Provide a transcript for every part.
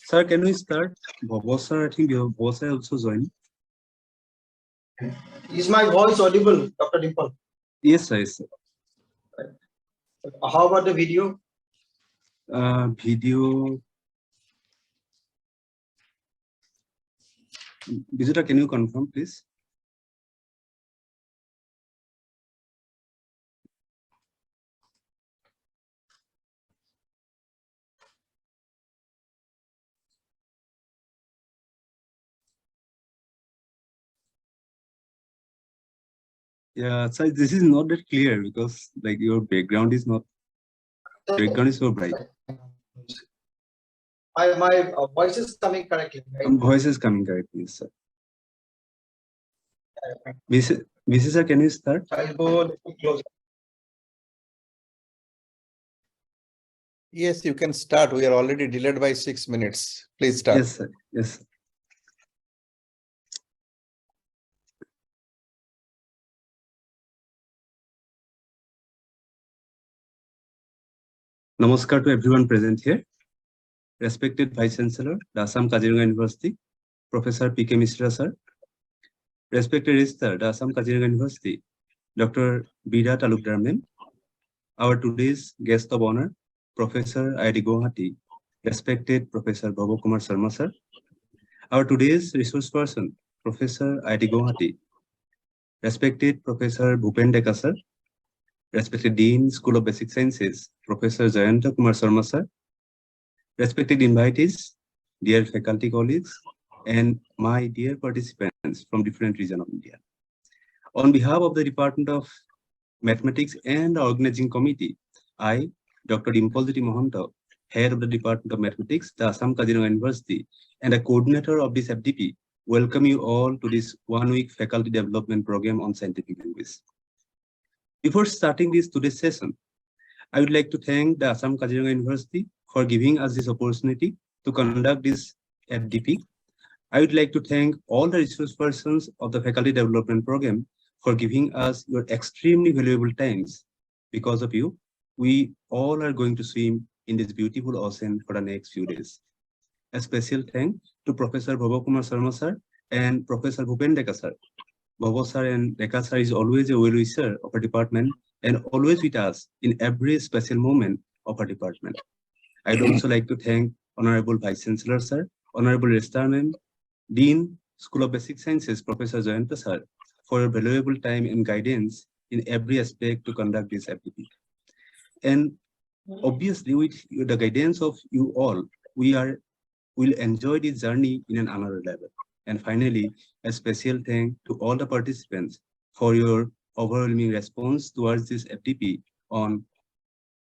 Sir, can we start? Bhaba sir, I think Bhaba sir also joined. Is my voice audible, Dr. Dimpal? Yes, sir. Yes, sir. How about the video? Video. Visitor, can you confirm, please? Yeah, sir, this is not that clear because like your background is not so bright. My voice is coming correctly, right? Voice is coming correctly, sir. Mrs. Sir, can you start? I'll go closer. Yes, you can start. We are already delayed by 6 minutes. Please start. Yes, sir. Yes, sir. Namaskar to everyone present here. Respected Vice-Chancellor, the Assam Kaziranga University, Professor P.K. Mishra, sir. Respected Registrar, the Assam Kaziranga University, Dr. Veera Talukdar, ma'am. Our today's guest of honor, Professor IIT Guwahati, respected Professor Bhaba Kumar Sarma, sir. Our today's resource person, Professor IIT Guwahati, respected Professor Bhupen Deka, sir. Respected Dean, School of Basic Sciences, Professor Jayanta Kumar Sarma, sir. Respected invitees, dear faculty colleagues, and my dear participants from different regions of India. On behalf of the Department of Mathematics and Organizing Committee, I, Dr. Dimpal Mahanta, Head of the Department of Mathematics, the Assam Kaziranga University, and a coordinator of this FDP, welcome you all to this one-week faculty development program on scientific language. Before starting today's session, I would like to thank the Assam Kaziranga University for giving us this opportunity to conduct this FDP. I would like to thank all the resource persons of the faculty development program for giving us your extremely valuable times. Because of you, we all are going to swim in this beautiful ocean for the next few days. A special thank to Professor Bhaba Kumar Sarma sir and Professor Bhupen Deka sir. Bhaba sir and Deka sir is always a well-wisher of our department and always with us in every special moment of our department. I'd also like to thank Honorable Vice-Chancellor sir, Honorable Registrar ma'am, Dean, School of Basic Sciences, Professor Jayanta sir, for your valuable time and guidance in every aspect to conduct this FDP. And obviously, with the guidance of you all, will enjoy this journey in another level. And finally, a special thank to all the participants for your overwhelming response towards this FDP on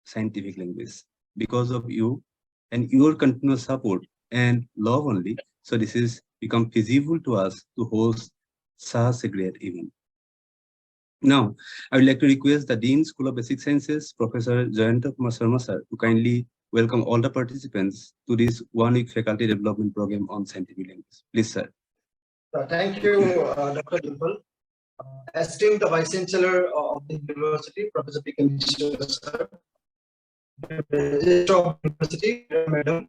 scientific language. Because of you and your continuous support and love only, so this is become feasible to us to host such a great event. Now, I would like to request the Dean, School of Basic Sciences, Professor Jayanta Kumar Sarma sir, to kindly welcome all the participants to this one-week faculty development program on scientific language. Please, sir. Thank you, Dr. Dimpal. Esteemed Vice-Chancellor of the University, Professor P.K. Mishra, sir, Registrar of the University, Madam,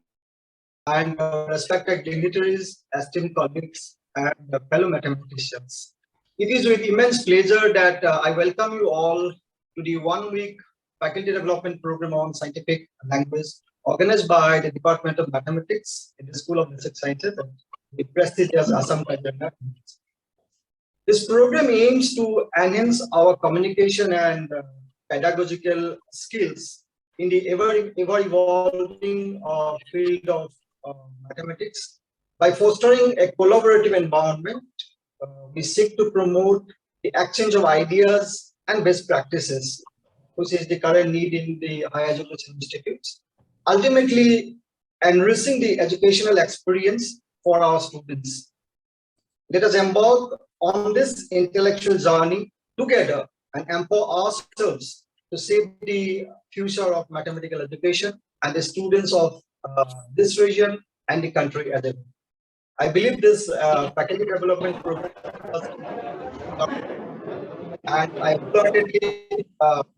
and respected dignitaries, esteemed colleagues, and fellow mathematicians. It is with immense pleasure that I welcome you all to the one-week faculty development program on scientific language organized by the Department of Mathematics in the School of Basic Sciences and the prestigious Assam Kaziranga. This program aims to enhance our communication and pedagogical skills in the ever-evolving field of mathematics. By fostering a collaborative environment, we seek to promote the exchange of ideas and best practices, which is the current need in the higher education institutes, ultimately enriching the educational experience for our students. Let us embark on this intellectual journey together and empower ourselves to shape the future of mathematical education and the students of this region and the country as a whole. I believe this faculty development program and I wholeheartedly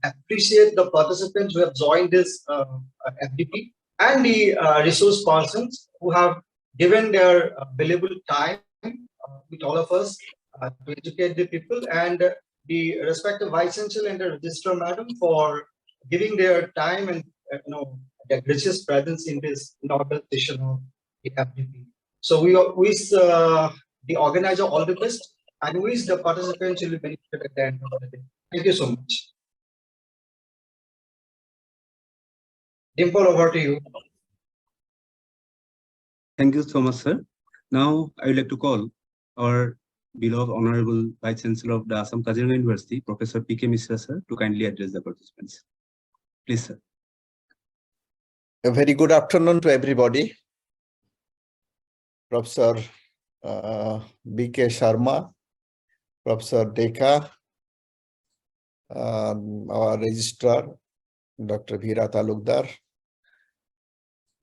appreciate the participants who have joined this FDP and the resource persons who have given their valuable time with all of us to educate the people, and the respective Vice-Chancellor and the Registrar Madam for giving their time and their gracious presence in this inaugural session of the FDP. So we wish the organizer all the best, and wish the participants will be benefited at the end of the day. Thank you so much. Dimpal, over to you. Thank you so much, sir. Now, I would like to call our beloved Honorable Vice-Chancellor of the Assam Kaziranga University, Professor P.K. Mishra, sir, to kindly address the participants. Please, sir. A very good afternoon to everybody. Professor B.K. Sharma, Professor Deka, our Registrar, Dr. Veera Talukdar,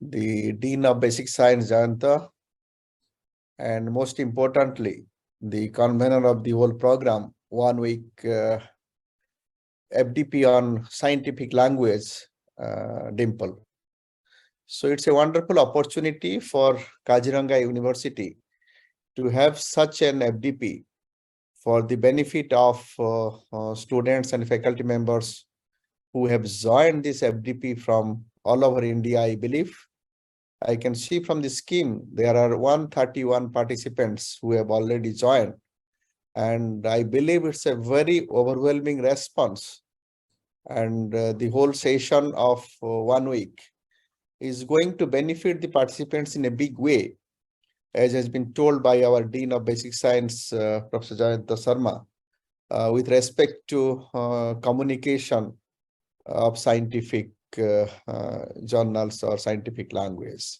the Dean of Basic Science, Jayanta, and most importantly, the convener of the whole program, 1 week FDP on scientific language, Dimpal. So it's a wonderful opportunity for Kaziranga University to have such an FDP for the benefit of students and faculty members who have joined this FDP from all over India, I believe. I can see from the scheme, there are 131 participants who have already joined. And I believe it's a very overwhelming response. And the whole session of 1 week is going to benefit the participants in a big way, as has been told by our Dean of Basic Science, Professor Jayanta Sarma, with respect to communication of scientific journals or scientific language.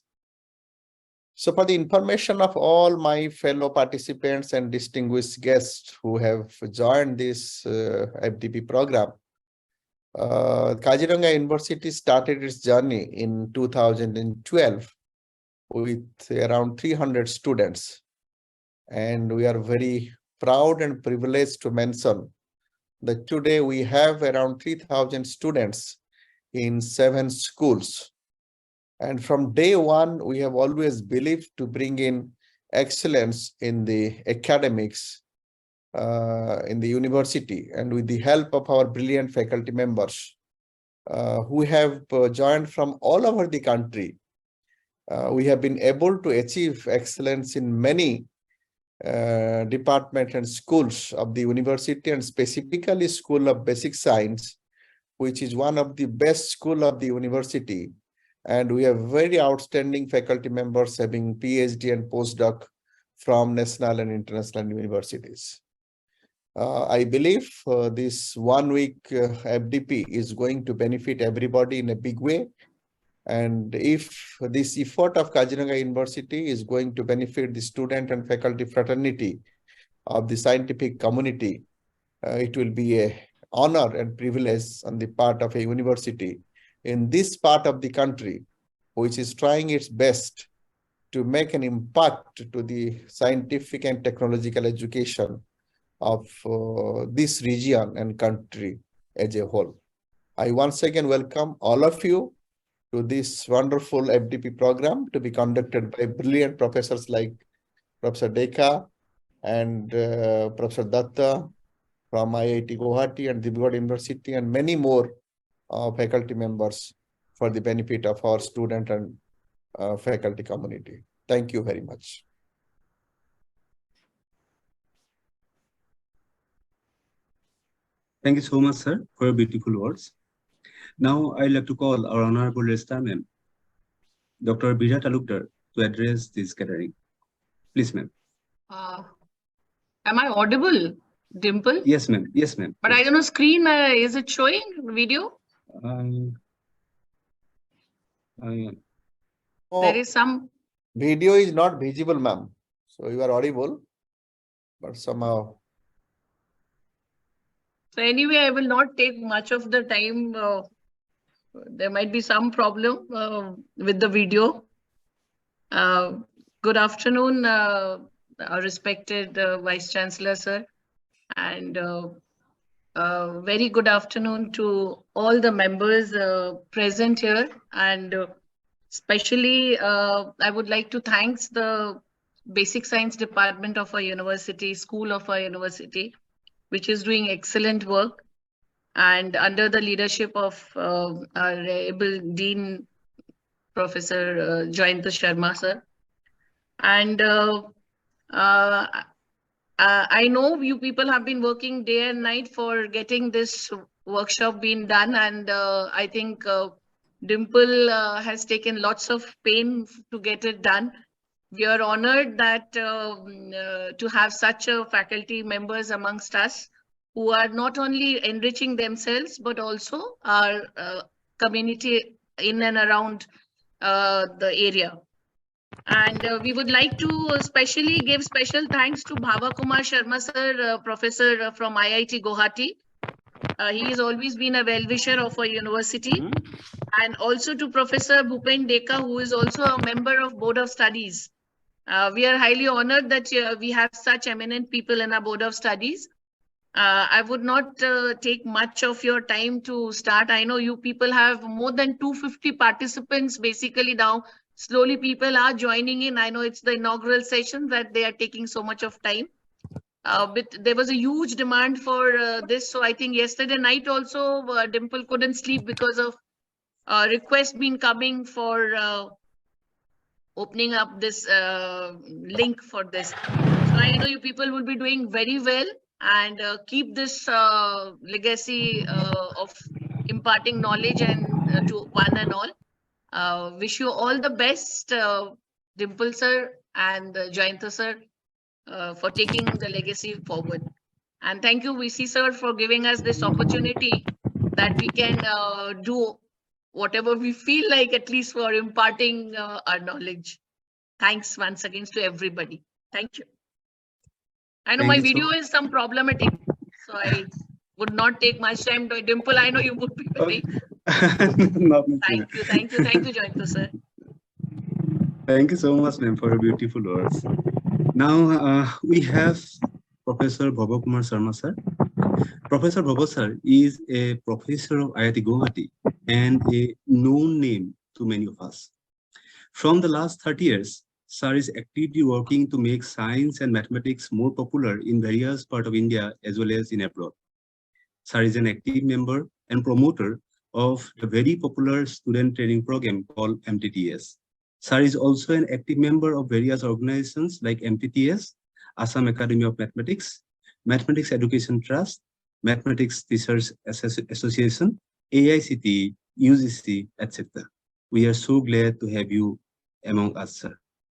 So for the information of all my fellow participants and distinguished guests who have joined this FDP program, Kaziranga University started its journey in 2012 with around 300 students. And we are very proud and privileged to mention that today we have around 3,000 students in 7 schools. And from day one, we have always believed to bring in excellence in the academics in the university, and with the help of our brilliant faculty members who have joined from all over the country, we have been able to achieve excellence in many departments and schools of the university, and specifically School of Basic Science, which is one of the best schools of the university. And we have very outstanding faculty members having PhD and postdoc from national and international universities. I believe this 1 week FDP is going to benefit everybody in a big way. And if this effort of Kaziranga University is going to benefit the student and faculty fraternity of the scientific community, it will be an honor and privilege on the part of a university in this part of the country, which is trying its best to make an impact to the scientific and technological education of this region and country as a whole. I once again welcome all of you to this wonderful FDP program to be conducted by brilliant professors like Professor Deka and Professor Datta from IIT Guwahati and Dibrugarh University, and many more faculty members for the benefit of our student and faculty community. Thank you very much. Thank you so much, sir, for your beautiful words. Now, I'd like to call our Honorable Registrar, ma'am, Dr. Veera Talukdar, to address this gathering. Please, ma'am. Am I audible, Dimple? Yes, ma'am. Yes, ma'am. But yes. I don't know, screen, is it showing video? There is some... Video is not visible, ma'am. So you are audible, but somehow... So anyway, I will not take much of the time. There might be some problem with the video. Good afternoon, our respected Vice-Chancellor, sir. And very good afternoon to all the members present here. And Especially, I would like to thank the Basic Science Department of our university, school of our university, which is doing excellent work. And under the leadership of our able Dean, Professor Jayanta Sharma, sir. And I know you people have been working day and night for getting this workshop being done. And I think Dimple has taken lots of pain to get it done. We are honored that to have such a faculty members amongst us who are not only enriching themselves, but also our community in and around the area. And we would like to especially give special thanks to Bhaba Kumar Sharma sir, professor from IIT Guwahati. He has always been a well-wisher of our university. And also to Professor Bhupen Deka, who is also a member of Board of Studies. We are highly honored that we have such eminent people in our Board of Studies. I would not take much of your time to start. I know you people have more than 250 participants basically now. Slowly people are joining in. I know it's the inaugural session that they are taking so much of time. But there was a huge demand for this. So I think yesterday night also Dimple couldn't sleep because of requests been coming for opening up this link for this. So I know you people will be doing very well and keep this legacy of imparting knowledge and to one and all. Wish you all the best, Dimple sir and Jayanta sir, for taking the legacy forward. And thank you, VC sir, for giving us this opportunity that we can do whatever we feel like, at least for imparting our knowledge. Thanks once again to everybody. Thank you. I know my video is some problematic, so I would not take much time. Dimple, I know you would be very. Thank you, Jyoti sir. Thank you so much, ma'am, for your beautiful words. Now we have Professor Bhaba Kumar Sarma sir. Professor Bhaba sir is a professor of IIT Guwahati and a known name to many of us. From the last 30 years, sir is actively working to make science and mathematics more popular in various parts of India as well as in abroad. Sir is an active member and promoter of the very popular student training program called MTTS. Sir is also an active member of various organizations like MTTS, Assam Academy of Mathematics, Mathematics Education Trust, Mathematics Teachers Association, AICTE, UGC, etc. We are so glad to have you among us, sir.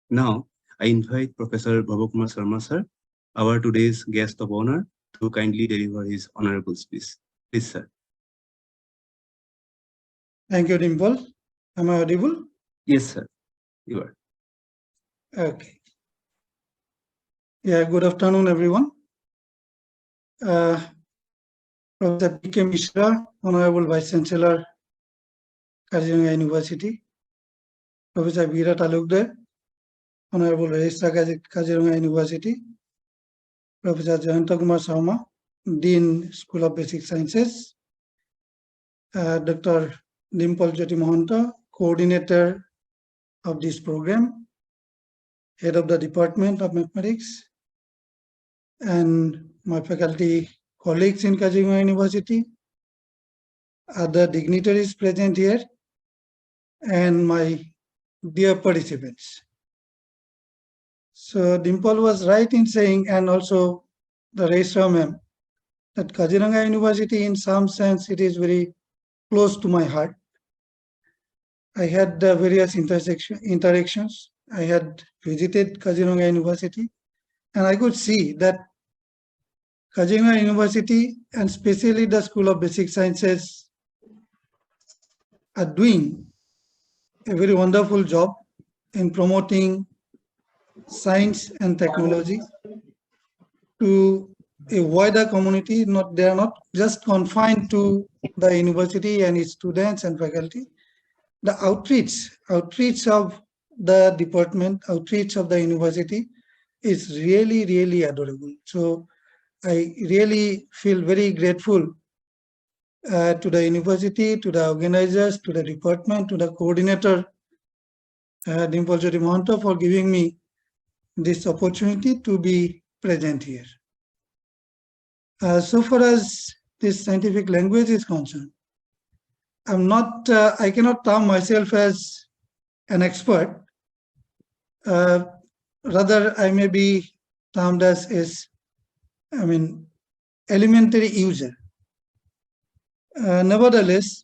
Now, I invite Professor Bhaba Kumar Sarma, sir, our today's guest of honor, to kindly deliver his honorable speech. Please, sir. Thank you, Dimpal. Am I audible? Yes, sir. You are. Okay. Yeah, good afternoon, everyone. Professor Mishra, Honorable Vice-Chancellor, Kaziranga University. Professor Veera Talukdar, Honorable Registrar, Kaziranga University. Professor Jayanta Kumar Sharma, Dean, School of Basic Sciences. Dr. Dimpal Jyoti Mahanta, Coordinator of this program, Head of the Department of Mathematics, and my faculty colleagues in Kaziranga University, other dignitaries present here, and my dear participants. So Dimpal was right in saying, and also the Registrar ma'am, that Kaziranga University, in some sense, it is very close to my heart. I had various interactions. I had visited Kaziranga University, and I could see that Kaziranga University, and especially the School of Basic Sciences, are doing a very wonderful job in promoting science and technology to a wider community. They are not just confined to the university and its students and faculty. The outreach of the department, outreach of the university is really, really adorable. So I really feel very grateful to the university, to the organizers, to the department, to the coordinator Dimpal Jyoti Mahanta, for giving me this opportunity to be present here. So far as this scientific language is concerned, I cannot term myself as an expert. Rather, I may be termed as elementary user. Nevertheless,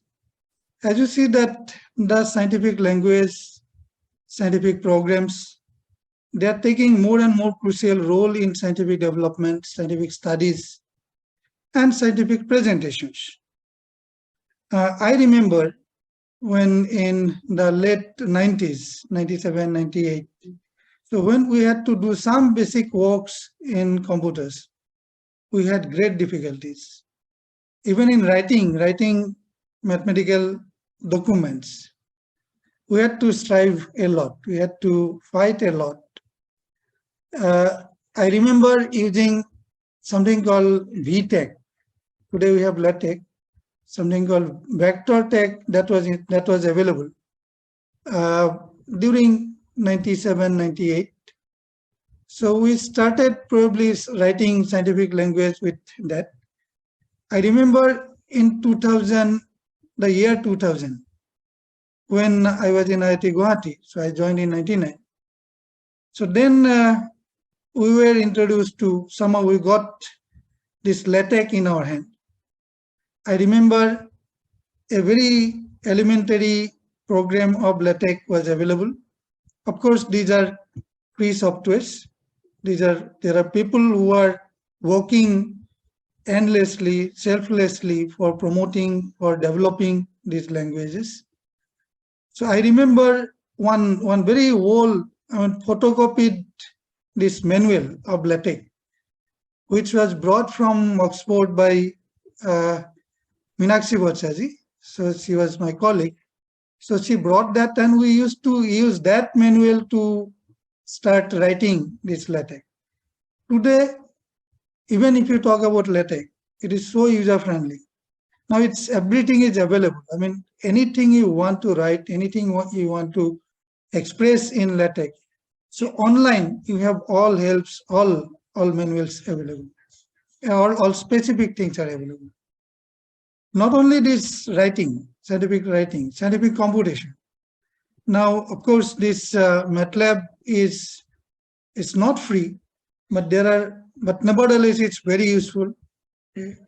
as you see that the scientific language, scientific programs, they are taking more and more crucial role in scientific development, scientific studies, and scientific presentations. I remember when in the late 90s, 97, 98, so when we had to do some basic works in computers, we had great difficulties. Even in writing mathematical documents, we had to strive a lot. We had to fight a lot. I remember using something called VTech. Today we have LaTeX. Something called vector tech that was available during 97, 98. So we started probably writing scientific language with that. I remember in 2000, the year 2000, when I was in IIT Guwahati, so I joined in 99. So then we were introduced to, somehow we got this LaTeX in our hand. I remember a very elementary program of LaTeX was available. Of course, these are free softwares. There are people who are working endlessly, selflessly for promoting or developing these languages. So I remember one very old, photocopied this manual of LaTeX, which was brought from Oxford by Meenakshi Bhattacharjee. So she was my colleague. So she brought that, and we used to use that manual to start writing this LaTeX. Today, even if you talk about LaTeX, it is so user-friendly. Now everything is available. Anything you want to write, anything you want to express in LaTeX. So online, you have all helps, all manuals available. All specific things are available. Not only this writing, scientific computation. Now, of course, this MATLAB is not free, but nevertheless, it's very useful.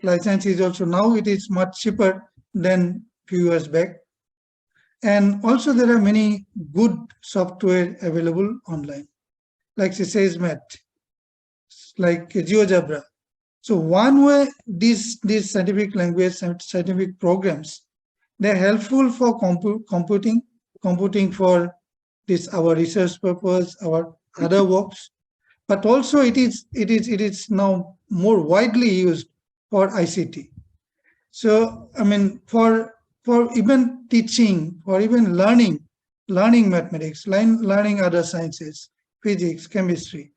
License is also, now it is much cheaper than few years back. And also there are many good software available online, like SageMath, like GeoGebra. So one way these scientific language, scientific programs, they're helpful for computing for this our research purpose, our other works, but also it is now more widely used for ICT. So for even teaching, for even learning mathematics, learning other sciences, physics, chemistry,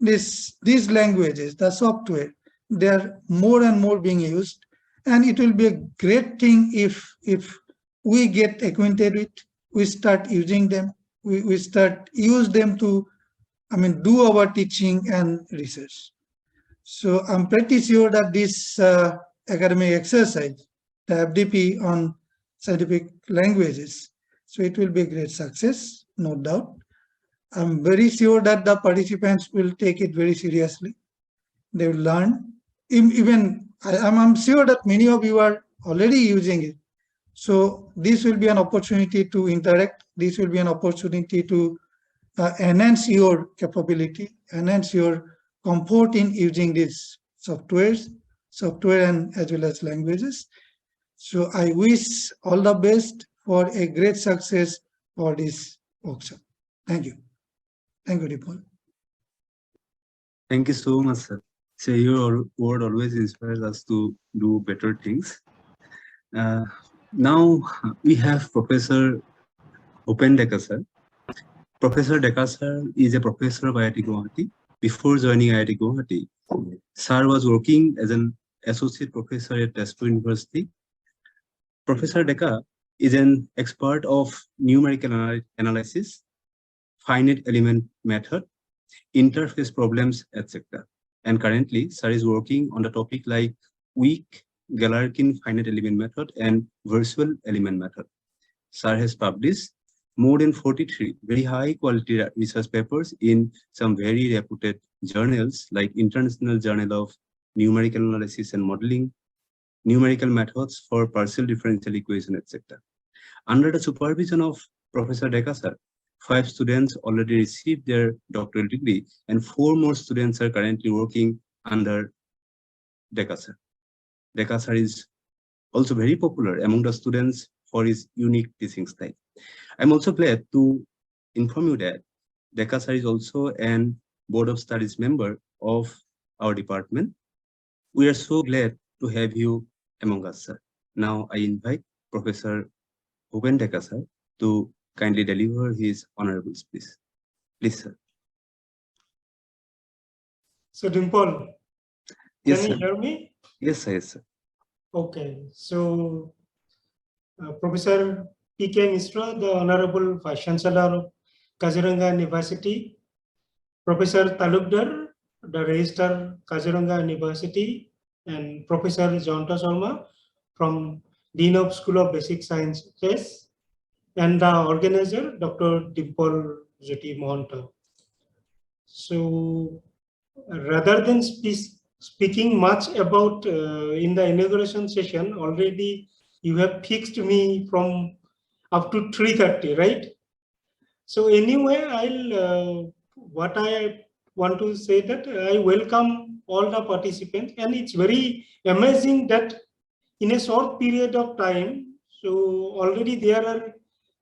these languages, the software, they are more and more being used, and it will be a great thing if we get acquainted with, we start using them, we start use them to do our teaching and research. So I'm pretty sure that this academic exercise, the FDP on scientific languages, so it will be a great success, no doubt. I'm very sure that the participants will take it very seriously. They will learn. Even I'm sure that many of you are already using it. So this will be an opportunity to interact. This will be an opportunity to enhance your capability, enhance your comfort in using these software and as well as languages. So I wish all the best for a great success for this workshop. Thank you. Thank you, Dimpal. Thank you so much, sir. So your word always inspires us to do better things. Now we have Professor Bhupen Dekar, sir. Professor Dekar, sir, is a professor of IIT Guwahati. Before joining IIT Guwahati, sir was working as an associate professor at Tezpur University. Professor Dekar is an expert of numerical analysis finite element method, interface problems, etc. And currently, sir is working on the topic like weak Galerkin finite element method and virtual element method. Sir has published more than 43 very high quality research papers in some very reputed journals like International Journal of Numerical Analysis and Modeling, Numerical Methods for Partial Differential Equation, etc. Under the supervision of Professor Dekar sir, 5 students already received their doctoral degree and 4 more students are currently working under Dekar sir. Dekar sir is also very popular among the students for his unique teaching style. I'm also glad to inform you that Dekar sir is also an Board of Studies member of our department. We are so glad to have you among us, sir. Now I invite Professor Dekar sir to kindly deliver his honorable speech. Please, sir. So Dimpal, Yes, can you sir. hear me? Yes, sir. Yes, sir. Okay, so Professor P.K. Mishra, the Honorable Vice-Chancellor of Kaziranga University, Professor Talukdar, the Registrar Kaziranga University, and Professor Jyanta Sharma from Dean of School of Basic Sciences, and the organizer, Dr. Dimpal Jyoti Mahanta. So rather than speaking much about in the inauguration session, already you have fixed me from up to 3:30, right? So anyway, I'll what I want to say that I welcome all the participants, and it's very amazing that in a short period of time, so already there are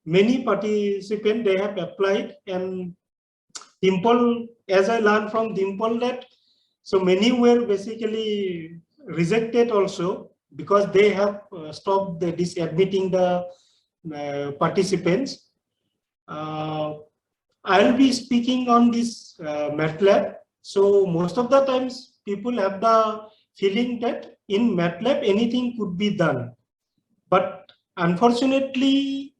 many participants, they have applied, and Dimpal, as I learned from Dimpal that so many were basically rejected also because they have stopped admitting the participants. I'll be speaking on this MATLAB. So most of the times people have the feeling that in MATLAB anything could be done. But unfortunately,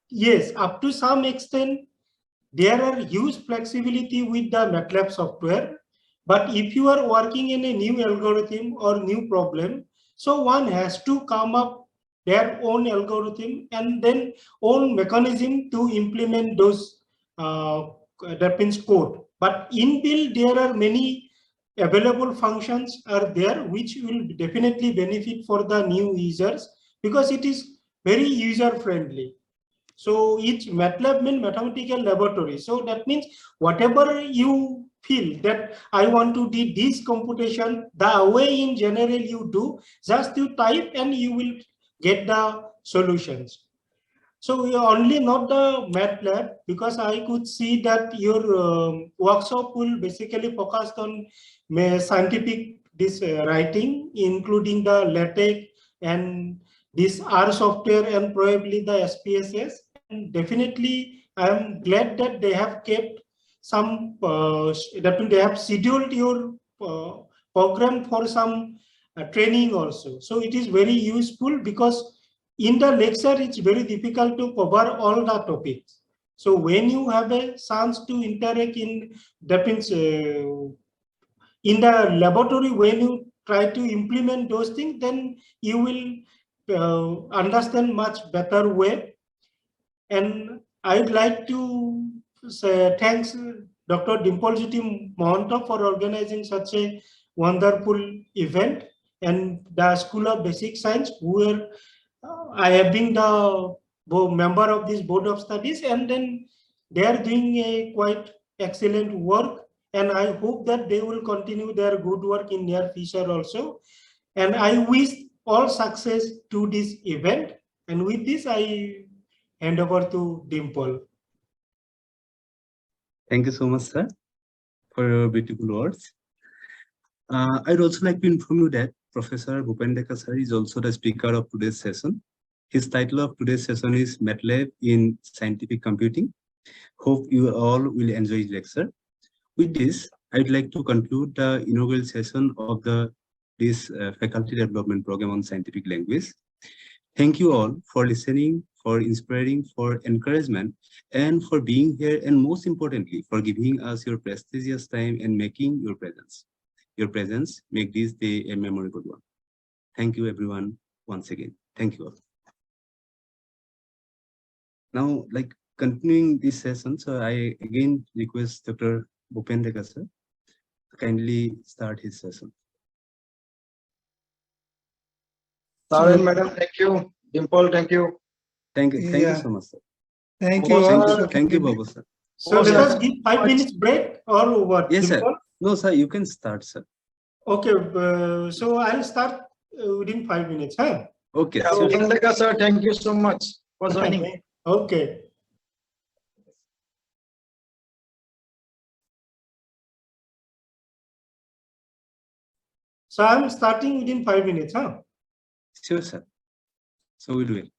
yes, up to some extent, there are huge flexibility with the MATLAB software. But if you are working in a new algorithm or new problem, so one has to come up their own algorithm and then own mechanism to implement those that means code. But inbuilt, there are many available functions are there which will definitely benefit for the new users because it is very user friendly. So each MATLAB means mathematical laboratory. So that means whatever you feel that I want to do this computation, the way in general you do, just you type and you will get the solutions. So we are only not the MATLAB because I could see that your workshop will basically focus on scientific writing, including the LaTeX and this R software and probably the SPSS. And definitely, I am glad that they have kept some that they have scheduled your program for some training also. So it is very useful because in the lecture it's very difficult to cover all the topics. So when you have a chance to interact in that means in the laboratory, when you try to implement those things, then you will understand much better way. And I'd like to say thanks Dr. Dimpal Jyoti Mahanta for organizing such a wonderful event, and the School of Basic Science, where I have been the member of this Board of Studies, and then they are doing a quite excellent work, and I hope that they will continue their good work in near future also. And I wish all success to this event. And with this, I hand over to Dimpal. Thank you so much, sir, for your beautiful words. I'd also like to inform you that Professor Dekar sir is also the speaker of today's session. His title of today's session is MATLAB in Scientific Computing. Hope you all will enjoy his lecture. With this, I'd like to conclude the inaugural session of this faculty development program on scientific language. Thank you all for listening for inspiring, for encouragement, and for being here, and most importantly, for giving us your prestigious time and making your presence. Your presence make this day a memorable one. Thank you, everyone, once again. Thank you all. Now, continuing this session, so I again request Dr. Bhupendra sir to kindly start his session. Sir and madam, thank you. Dimpal, thank you. Thank you Yeah. so much, sir. Thank you all. Thank you, Bhaba sir. So let us give 5 minutes break or what? Yes, sir. Dimple? No, sir, you can start, sir. Okay, so I'll start within 5 minutes. Huh? Okay. Yeah, Sure. Bhupendra sir, thank you so much for joining. Okay. So I'm starting within 5 minutes, huh? Sure, sir. So we'll do it.